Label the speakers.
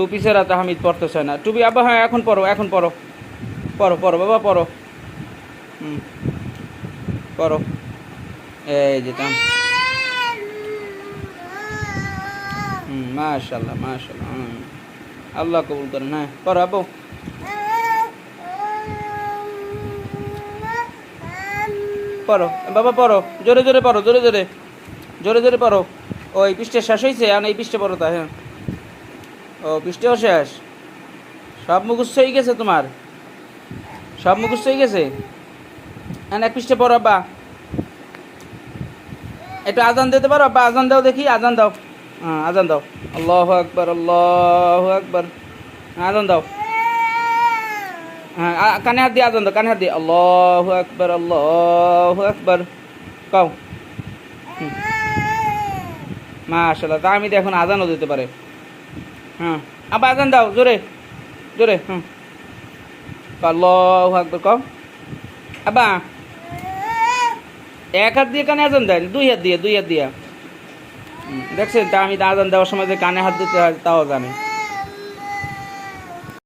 Speaker 1: টুপি ছাড়া তাহমিদ পড়তে চায় না। টুপি আব্বা, হ্যাঁ এখন পড়ো, এখন পড়ো, পড়ো পড়ো বাবা পড়ো। পড়ো। এই যে তাম। মাশাআল্লাহ মাশাআল্লাহ, আল্লাহ কবুল করেন। হ্যাঁ পড়ো আব্বু। পড়ো বাবা পড়ো, জোরে জোরে পড়ো, জোরে জোরে, জোরে জোরে পড়ো। ওই পৃষ্ঠে শেষ হয়েছে, আর এই পৃষ্ঠে পড়ো তা। হ্যাঁ, ও পৃষ্ঠেও শেষ, সব মুখস্থ হয়ে গেছে তোমার, সব মুখস্থ হয়ে গেছে। হ্যাঁ এক পৃষ্ঠে পড়ো আব্বা। একটু আজান দিতে পারো আব্বা? আজান দাও দেখি, আজান দাও। হ্যাঁ আজান দাও। আল্লাহু আকবার, আল্লাহু আকবার। আজান দাও। হ্যাঁ কানে হাত দিয়ে আজান দাও, কানে হাত দিয়ে আল্লাহু আকবার, আল্লাহু আকবার কও। মাশাআল্লাহ, তা আমি তো এখন আজানও দিতে পারে। হ্যাঁ আব্বা আজান দাও জোরে জোরে। আল্লাহু আকবার কও আব্বা। এক হাত দিয়ে কানে আজান দেন, দুই হাত দিয়ে, দুই হাত দিয়া। দেখছেন, তা আমি আজান দেওয়ার সময় যে কানে হাত দিতে হয় তাও জানে।